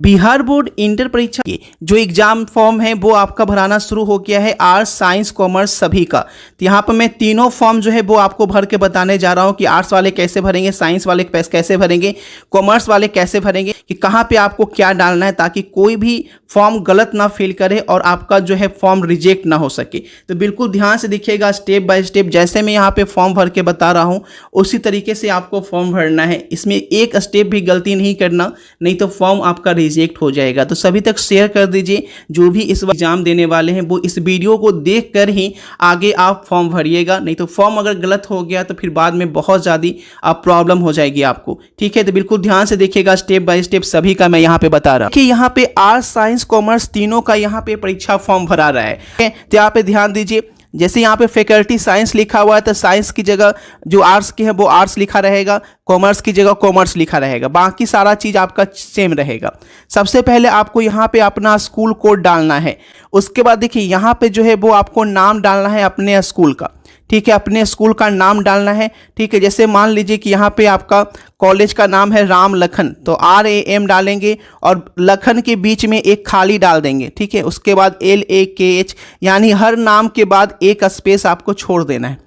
Bihar board inter परीक्षा के जो एग्जाम फॉर्म है वो आपका भराना शुरू हो गया है, आर्ट्स साइंस कॉमर्स सभी का। तो यहाँ पर मैं तीनों फॉर्म जो है वो आपको भर के बताने जा रहा हूँ कि आर्ट्स वाले कैसे भरेंगे, साइंस वाले कैसे भरेंगे, कॉमर्स वाले कैसे भरेंगे, कि कहाँ पे आपको क्या डालना है ताकि कोई भी फॉर्म गलत ना फिल करे और आपका जो है फॉर्म रिजेक्ट ना हो सके। तो बिल्कुल ध्यान से देखिएगा, स्टेप बाय स्टेप जैसे मैं यहाँ पे फॉर्म भर के बता रहा हूँ उसी तरीके से आपको फॉर्म भरना है। इसमें एक स्टेप भी गलती नहीं करना, नहीं तो फॉर्म आपका रिजेक्ट हो जाएगा। तो सभी तक शेयर कर दीजिए, जो भी इस एग्जाम देने वाले हैं वो इस वीडियो को देख कर ही आगे आप फॉर्म भरिएगा, नहीं तो फॉर्म अगर गलत हो गया तो फिर बाद में बहुत ज़्यादा प्रॉब्लम हो जाएगी आपको। ठीक है, तो बिल्कुल ध्यान से देखिएगा, स्टेप बाय स्टेप सभी का मैं यहाँ पे बता रहा हूँ कि यहाँ पे आर्ट्स साइंस कॉमर्स तीनों का यहाँ पे परीक्षा फॉर्म भरा रहा है। तो यहाँ पे ध्यान दीजिए, जैसे यहाँ पे फैकल्टी साइंस लिखा हुआ है तो साइंस की जगह जो आर्ट्स की है वो आर्ट्स लिखा रहेगा, कॉमर्स की जगह कॉमर्स लिखा रहेगा, बाकी सारा चीज़ आपका सेम रहेगा। सबसे पहले आपको यहाँ पे अपना स्कूल कोड डालना है। उसके बाद देखिए यहाँ पे जो है वो आपको नाम डालना है अपने स्कूल का। ठीक है, अपने स्कूल का नाम डालना है। ठीक है, जैसे मान लीजिए कि यहाँ पे आपका कॉलेज का नाम है राम लखन, तो RAM डालेंगे और लखन के बीच में एक खाली डाल देंगे। ठीक है, उसके बाद LAKH, यानी हर नाम के बाद एक स्पेस आपको छोड़ देना है।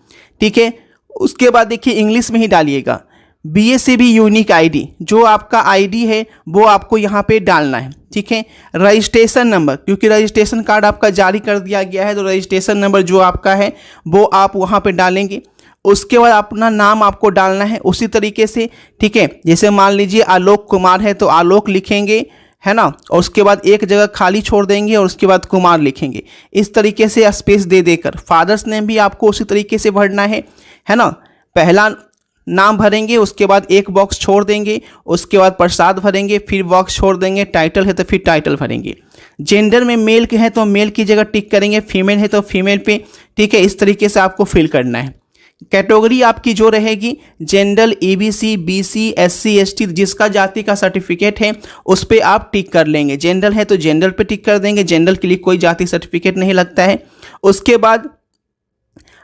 ठीक है, उसके बाद देखिए इंग्लिश में ही डालिएगा BSCB यूनिक ID, जो आपका ID है वो आपको यहाँ पे डालना है। ठीक है, रजिस्ट्रेशन नंबर, क्योंकि रजिस्ट्रेशन कार्ड आपका जारी कर दिया गया है तो रजिस्ट्रेशन नंबर जो आपका है वो आप वहाँ पे डालेंगे। उसके बाद अपना नाम आपको डालना है उसी तरीके से। ठीक है, जैसे मान लीजिए आलोक कुमार है तो आलोक लिखेंगे, है ना, और उसके बाद एक जगह खाली छोड़ देंगे और उसके बाद कुमार लिखेंगे। इस तरीके से स्पेस दे देकर फादर्स नेम भी आपको उसी तरीके से भरना है ना। पहला नाम भरेंगे, उसके बाद एक बॉक्स छोड़ देंगे, उसके बाद प्रसाद भरेंगे, फिर बॉक्स छोड़ देंगे, टाइटल है तो फिर टाइटल भरेंगे। जेंडर में मेल के हैं तो मेल की जगह टिक करेंगे, फीमेल है तो फीमेल पे। ठीक है, इस तरीके से आपको फिल करना है। कैटेगरी आपकी जो रहेगी general, EBC, BC, SC, ST, जिसका जाति का सर्टिफिकेट है उस पर आप टिक कर लेंगे। जनरल है तो जनरल पे टिक कर देंगे, जनरल के लिए कोई जाति सर्टिफिकेट नहीं लगता है। उसके बाद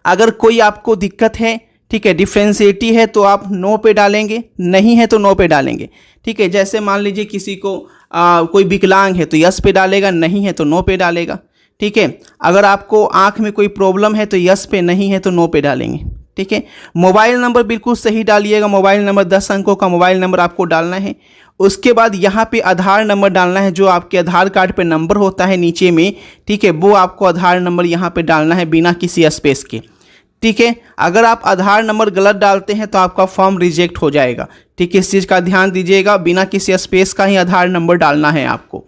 अगर कोई आपको दिक्कत है, ठीक है, डिफ्रेंशिएटी है तो आप नो पे डालेंगे, नहीं है तो नो पे डालेंगे। ठीक है, जैसे मान लीजिए किसी को कोई विकलांग है तो यस पे डालेगा, नहीं है तो नो पे डालेगा। ठीक है, अगर आपको आंख में कोई प्रॉब्लम है तो यस पे, नहीं है तो नो पे डालेंगे। ठीक है, मोबाइल नंबर बिल्कुल सही डालिएगा, मोबाइल नंबर 10 अंकों का मोबाइल नंबर आपको डालना है। उसके बाद यहाँ पे आधार नंबर डालना है, जो आपके आधार कार्ड पे नंबर होता है नीचे में। ठीक है, वो आपको आधार नंबर यहाँ पे डालना है बिना किसी स्पेस के। ठीक है, अगर आप आधार नंबर गलत डालते हैं तो आपका फॉर्म रिजेक्ट हो जाएगा। ठीक है, इस चीज़ का ध्यान दीजिएगा, बिना किसी स्पेस का ही आधार नंबर डालना है आपको।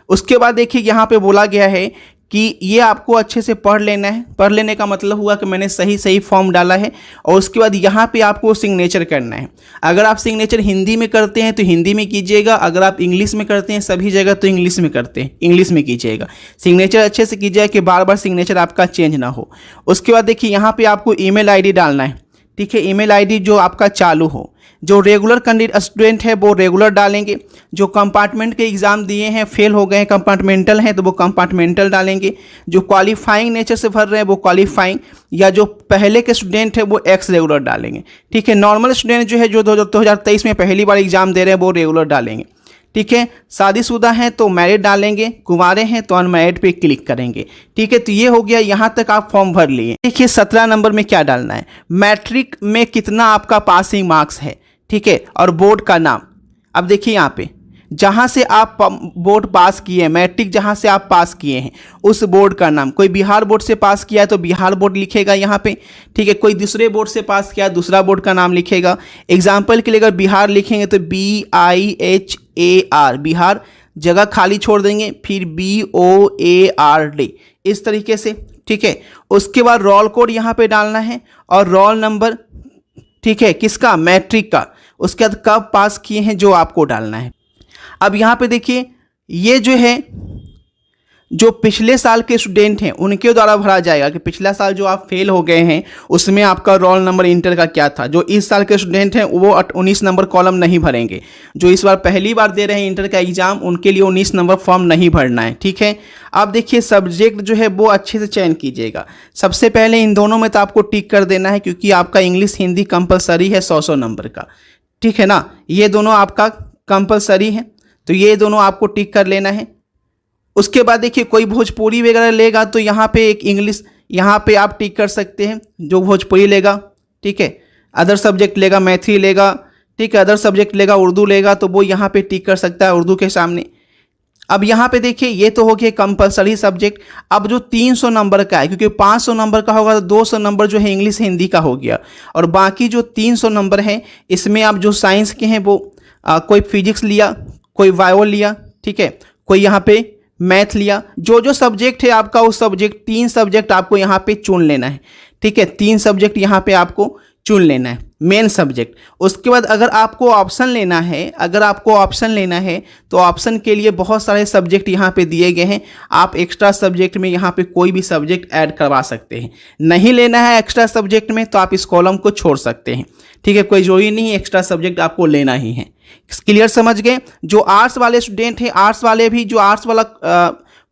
उसके बाद देखिए यहाँ पे बोला गया है कि ये आपको अच्छे से पढ़ लेना है। पढ़ लेने का मतलब हुआ कि मैंने सही फॉर्म डाला है। और उसके बाद यहाँ पे आपको सिग्नेचर करना है। अगर आप सिग्नेचर हिंदी में करते हैं तो हिंदी में कीजिएगा, अगर आप इंग्लिश में करते हैं सभी जगह तो इंग्लिश में करते हैं, इंग्लिश में कीजिएगा। सिग्नेचर अच्छे से कीजिएगा कि बार बार सिग्नेचर आपका चेंज ना हो। उसके बाद देखिए यहाँ पर आपको email ID डालना है। ठीक है, email ID जो आपका चालू हो। जो रेगुलर कैंडिडेट स्टूडेंट है वो रेगुलर डालेंगे, जो कंपार्टमेंट के एग्ज़ाम दिए हैं फेल हो गए हैं, कंपार्टमेंटल हैं तो वो कंपार्टमेंटल डालेंगे। जो क्वालिफाइंग नेचर से भर रहे हैं वो क्वालिफाइंग, या जो पहले के स्टूडेंट है वो एक्स रेगुलर डालेंगे। ठीक है, नॉर्मल स्टूडेंट जो है जो 2023 में पहली बार एग्जाम दे रहे हैं वो रेगुलर डालेंगे। ठीक है, शादीशुदा हैं तो मैरिड डालेंगे, कुंवारे हैं तो अनमैरिड पे क्लिक करेंगे। ठीक है, तो ये हो गया, यहाँ तक आप फॉर्म भर लिए। देखिए 17 नंबर में क्या डालना है, मैट्रिक में कितना आपका पासिंग मार्क्स है। ठीक है, और बोर्ड का नाम। अब देखिए यहाँ पे जहाँ से आप बोर्ड पास किए हैं, मैट्रिक जहाँ से आप पास किए हैं उस बोर्ड का नाम। कोई बिहार बोर्ड से पास किया है तो बिहार बोर्ड लिखेगा यहाँ पे। ठीक है, कोई दूसरे बोर्ड से पास किया है दूसरा बोर्ड का नाम लिखेगा। एग्जाम्पल के लिए अगर बिहार लिखेंगे तो BIHAR, बिहार, जगह खाली छोड़ देंगे, फिर BOARD, इस तरीके से। ठीक है, उसके बाद रोल कोड यहाँ पे डालना है और रोल नंबर। ठीक है, किसका, मैट्रिक का। उसके बाद कब पास किए हैं जो आपको डालना है। अब यहाँ पे देखिए ये जो है जो पिछले साल के स्टूडेंट हैं उनके द्वारा भरा जाएगा कि पिछला साल जो आप फेल हो गए हैं उसमें आपका रोल नंबर इंटर का क्या था। जो इस साल के स्टूडेंट हैं वो 19 नंबर कॉलम नहीं भरेंगे। जो इस बार पहली बार दे रहे हैं इंटर का एग्जाम उनके लिए 19 नंबर फॉर्म नहीं भरना है। ठीक है, अब देखिए सब्जेक्ट जो है वो अच्छे से चयन कीजिएगा। सबसे पहले इन दोनों में तो आपको टिक कर देना है क्योंकि आपका इंग्लिश हिंदी कंपलसरी है 100 नंबर का। ठीक है ना, ये दोनों आपका कंपलसरी है। तो ये दोनों आपको टिक कर लेना है। उसके बाद देखिए कोई भोजपुरी वगैरह लेगा तो यहाँ पे एक इंग्लिश यहाँ पे आप टिक कर सकते हैं, जो भोजपुरी लेगा, ठीक है। अदर सब्जेक्ट लेगा, मैथिली लेगा, ठीक है, अदर सब्जेक्ट लेगा, उर्दू लेगा, तो वो यहाँ पे टिक कर सकता है उर्दू के सामने। अब यहाँ पे देखिए ये तो हो गया कंपलसरी सब्जेक्ट। अब जो 300 नंबर का है, क्योंकि 500 नंबर का होगा तो 200 नंबर जो है इंग्लिश हिंदी का हो गया, और बाकी जो 300 नंबर है इसमें आप जो साइंस के हैं वो कोई फिजिक्स लिया, कोई बायो लिया, ठीक है, कोई यहाँ पे मैथ लिया, जो जो सब्जेक्ट है आपका उस सब्जेक्ट 3 सब्जेक्ट आपको यहाँ पे चुन लेना है, ठीक है। 3 सब्जेक्ट यहाँ पे आपको चुन लेना है, मेन सब्जेक्ट। उसके बाद अगर आपको ऑप्शन लेना है, तो ऑप्शन के लिए बहुत सारे सब्जेक्ट यहाँ पे दिए गए हैं। आप एक्स्ट्रा सब्जेक्ट में यहाँ पे कोई भी सब्जेक्ट ऐड करवा सकते हैं। नहीं लेना है एक्स्ट्रा सब्जेक्ट में तो आप इस कॉलम को छोड़ सकते हैं, ठीक है। कोई जरूरी नहीं है एक्स्ट्रा सब्जेक्ट आपको लेना ही है। क्लियर समझ गए। जो आर्ट्स वाले स्टूडेंट हैं, आर्ट्स वाले भी जो आर्ट्स वाला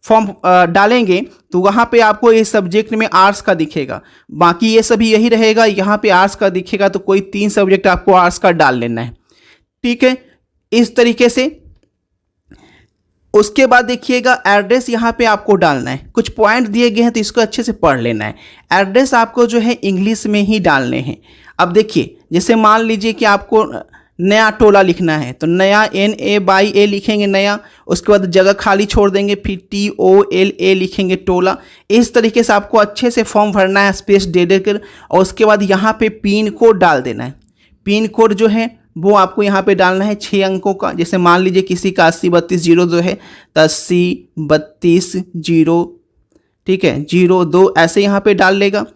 फॉर्म डालेंगे तो वहाँ पे आपको इस सब्जेक्ट में आर्ट्स का दिखेगा, बाकी ये सभी यही रहेगा, यहाँ पे आर्ट्स का दिखेगा, तो कोई 3 सब्जेक्ट आपको आर्ट्स का डाल लेना है, ठीक है, इस तरीके से। उसके बाद देखिएगा एड्रेस यहाँ पे आपको डालना है। कुछ पॉइंट दिए गए हैं तो इसको अच्छे से पढ़ लेना है। एड्रेस आपको जो है इंग्लिश में ही डालने हैं। अब देखिए जैसे मान लीजिए कि आपको नया टोला लिखना है तो नया NA लिखेंगे नया, उसके बाद जगह खाली छोड़ देंगे, फिर TOLA लिखेंगे टोला। इस तरीके से आपको अच्छे से फॉर्म भरना है, स्पेस दे देकर, और उसके बाद यहाँ पे पिन कोड डाल देना है। पिन कोड जो है वो आपको यहाँ पे डालना है 6 अंकों का। जैसे मान लीजिए किसी का 8032 जो है तो 8032 ठीक है 02 ऐसे यहाँ पे डाल लेगा।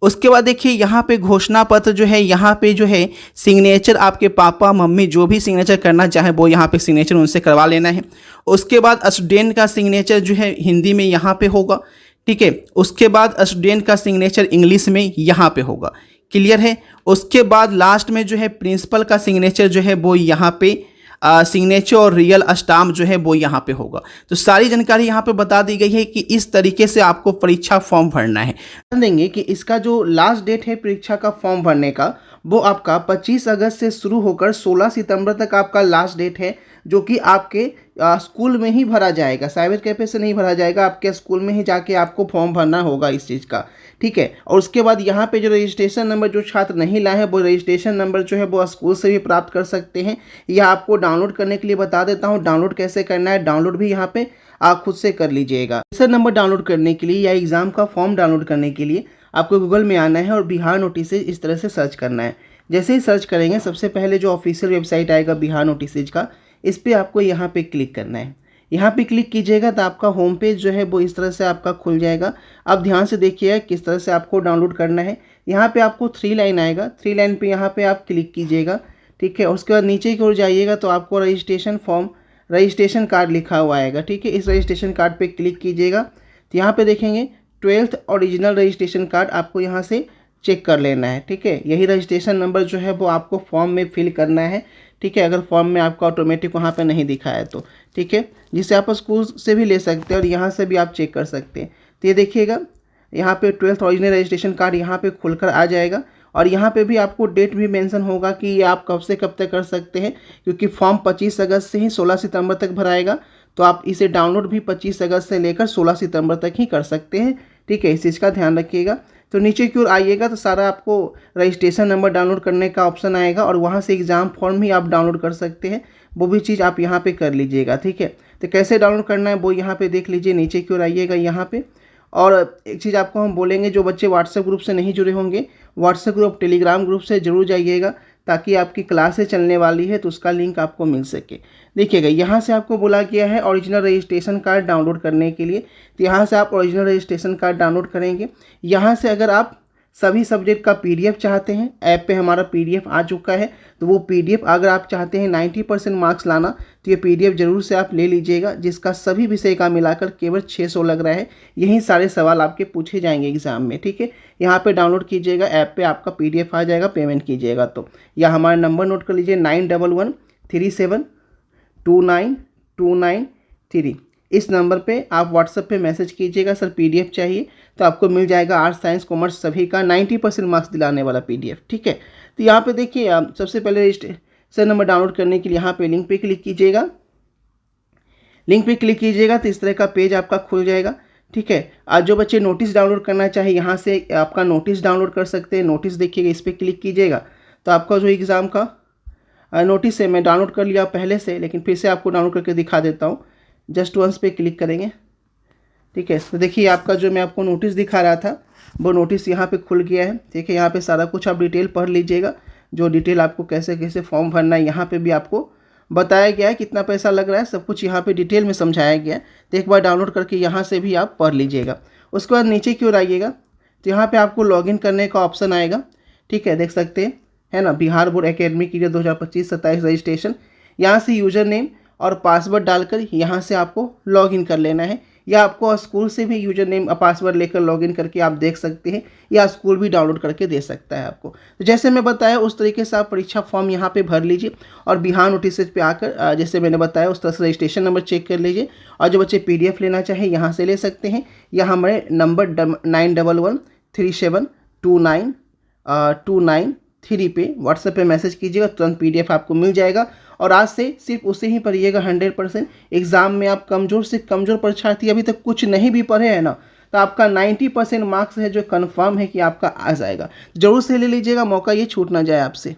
उसके बाद देखिए यहाँ पे घोषणा पत्र जो है, यहाँ पे जो है सिग्नेचर आपके पापा मम्मी जो भी सिग्नेचर करना चाहे वो यहाँ पे सिग्नेचर उनसे करवा लेना है। उसके बाद स्टूडेंट का सिग्नेचर जो है हिंदी में यहाँ पे होगा, ठीक है। उसके बाद स्टूडेंट का सिग्नेचर इंग्लिश में यहाँ पे होगा। क्लियर है। उसके बाद लास्ट में जो है प्रिंसिपल का सिग्नेचर जो है वो यहाँ पे सिग्नेचर और रियल स्टाम्प जो है वो यहाँ पे होगा। तो सारी जानकारी यहाँ पे बता दी गई है कि इस तरीके से आपको परीक्षा फॉर्म भरना है। देंगे कि इसका जो लास्ट डेट है परीक्षा का फॉर्म भरने का वो आपका 25 अगस्त से शुरू होकर 16 सितंबर तक आपका लास्ट डेट है, जो कि आपके स्कूल में ही भरा जाएगा। साइबर कैफे से नहीं भरा जाएगा, आपके स्कूल में ही जाके आपको फॉर्म भरना होगा इस चीज़ का, ठीक है। और उसके बाद यहाँ पे जो रजिस्ट्रेशन नंबर जो छात्र नहीं लाए हैं वो रजिस्ट्रेशन नंबर जो है वो स्कूल से भी प्राप्त कर सकते हैं। यह आपको डाउनलोड करने के लिए बता देता हूँ, डाउनलोड कैसे करना है। डाउनलोड भी यहाँ पे आप खुद से कर लीजिएगा। रजिस्टर नंबर डाउनलोड करने के लिए या एग्ज़ाम का फॉर्म डाउनलोड करने के लिए आपको गूगल में आना है और बिहार नोटिसेज इस तरह से सर्च करना है। जैसे ही सर्च करेंगे सबसे पहले जो ऑफिशियल वेबसाइट आएगा बिहार नोटिसेज का, इस पर आपको यहाँ पे क्लिक करना है। यहाँ पे क्लिक कीजिएगा तो आपका होम पेज जो है वो इस तरह से आपका खुल जाएगा। अब ध्यान से देखिएगा किस तरह से आपको डाउनलोड करना है। यहाँ पे आपको 3 लाइन आएगा, 3 लाइन पे यहाँ पे आप क्लिक कीजिएगा, ठीक है। उसके बाद नीचे की ओर जाइएगा तो आपको रजिस्ट्रेशन फॉर्म रजिस्ट्रेशन कार्ड लिखा हुआ आएगा, ठीक है। इस रजिस्ट्रेशन कार्ड पे क्लिक कीजिएगा तो यहाँ पे देखेंगे 12th ओरिजिनल रजिस्ट्रेशन कार्ड आपको यहाँ से चेक कर लेना है, ठीक है। यही रजिस्ट्रेशन नंबर जो है वो आपको फॉर्म में फिल करना है, ठीक है। अगर फॉर्म में आपका ऑटोमेटिक वहाँ पे नहीं दिखा है तो, ठीक है, जिसे आप स्कूल से भी ले सकते हैं और यहाँ से भी आप चेक कर सकते हैं। तो ये देखिएगा यहाँ पे 12th ओरिजिनल रजिस्ट्रेशन कार्ड यहाँ पे खुलकर आ जाएगा और यहाँ पे भी आपको डेट भी मेंशन होगा कि ये आप कब से कब तक कर सकते हैं, क्योंकि फॉर्म 25 अगस्त से ही 16 सितंबर तक भराएगा। तो आप इसे डाउनलोड भी 25 अगस्त से लेकर 16 सितंबर तक ही कर सकते हैं, ठीक है। इस चीज़ का ध्यान रखिएगा। तो नीचे की ओर आइएगा तो सारा आपको रजिस्ट्रेशन नंबर डाउनलोड करने का ऑप्शन आएगा और वहाँ से एग्ज़ाम फॉर्म भी आप डाउनलोड कर सकते हैं। वो भी चीज़ आप यहाँ पे कर लीजिएगा, ठीक है। तो कैसे डाउनलोड करना है वो यहाँ पे देख लीजिए। नीचे की ओर आइएगा यहाँ पे, और एक चीज़ आपको हम बोलेंगे, जो बच्चे व्हाट्सएप ग्रुप से नहीं जुड़े होंगे व्हाट्सएप ग्रुप टेलीग्राम ग्रुप से जरूर जाइएगा, ताकि आपकी क्लासें चलने वाली है तो उसका लिंक आपको मिल सके। देखिएगा यहाँ से आपको बोला गया है ओरिजिनल रजिस्ट्रेशन कार्ड डाउनलोड करने के लिए, तो यहाँ से आप ओरिजिनल रजिस्ट्रेशन कार्ड डाउनलोड करेंगे। यहाँ से अगर आप सभी सब्जेक्ट का PDF चाहते हैं, ऐप पे हमारा PDF आ चुका है, तो वो PDF अगर आप चाहते हैं 90% मार्क्स लाना तो ये PDF जरूर से आप ले लीजिएगा, जिसका सभी विषय का मिलाकर केवल 600 लग रहा है। यही सारे सवाल आपके पूछे जाएंगे एग्जाम में, ठीक है। यहाँ पे डाउनलोड कीजिएगा, ऐप पे आपका PDF आ जाएगा, पेमेंट कीजिएगा तो। या हमारा नंबर नोट कर लीजिए 9113729293। इस नंबर पे आप व्हाट्सएप पे मैसेज कीजिएगा, सर PDF चाहिए, तो आपको मिल जाएगा आर्ट्स साइंस कॉमर्स सभी का 90% मार्क्स दिलाने वाला PDF, ठीक है। तो यहाँ पे देखिए सबसे पहले रजिस्ट्रेशन नंबर डाउनलोड करने के लिए यहाँ पे लिंक पे क्लिक कीजिएगा। लिंक पे क्लिक कीजिएगा तो इस तरह का पेज आपका खुल जाएगा। ठीक है, आज जो बच्चे नोटिस डाउनलोड करना चाहे यहाँ से आपका नोटिस डाउनलोड कर सकते हैं। नोटिस देखिएगा, इस पर क्लिक कीजिएगा तो आपका जो एग्ज़ाम का नोटिस है, मैं डाउनलोड कर लिया पहले से, लेकिन फिर से आपको डाउनलोड करके दिखा देता हूँ। जस्ट वंस पे क्लिक करेंगे। ठीक है, तो देखिए आपका जो मैं आपको नोटिस दिखा रहा था वो नोटिस यहाँ पे खुल गया है। ठीक है, यहाँ पे सारा कुछ आप डिटेल पढ़ लीजिएगा, जो डिटेल आपको कैसे कैसे फॉर्म भरना है यहाँ पे भी आपको बताया गया है, कितना पैसा लग रहा है, सब कुछ यहाँ पे डिटेल में समझाया गया है। तो एक बार डाउनलोड करके यहाँ से भी आप पढ़ लीजिएगा। उसके बाद नीचे की ओर आइएगा तो यहाँ पे आपको लॉगिन करने का ऑप्शन आएगा। ठीक है, देख सकते हैं, है ना, Bihar board academic year 2025-27 registration. यहाँ से यूज़र नेम और पासवर्ड डालकर यहाँ से आपको लॉगिन कर लेना है, या आपको स्कूल से भी यूज़र नेम और पासवर्ड लेकर लॉगिन करके आप देख सकते हैं, या स्कूल भी डाउनलोड करके दे सकता है आपको। तो जैसे मैं बताया उस तरीके से आप परीक्षा फॉर्म यहाँ पे भर लीजिए, और बिहार नोटिसेज पे आकर जैसे मैंने बताया उस तरह से रजिस्ट्रेशन नंबर चेक कर लीजिए। और जो बच्चे PDF लेना चाहें यहाँ से ले सकते हैं, या हमारे नंबर 9111372929 पे व्हाट्सएप पे मैसेज कीजिएगा, तुरंत PDF आपको मिल जाएगा। और आज से सिर्फ उसे ही पढ़िएगा 100%। एग्ज़ाम में आप कमज़ोर से कमज़ोर परीक्षार्थी अभी तक कुछ नहीं भी पढ़े हैं ना, तो आपका 90% मार्क्स है जो कन्फर्म है कि आपका आ जाएगा। ज़रूर से ले लीजिएगा, मौका ये छूट ना जाए आपसे।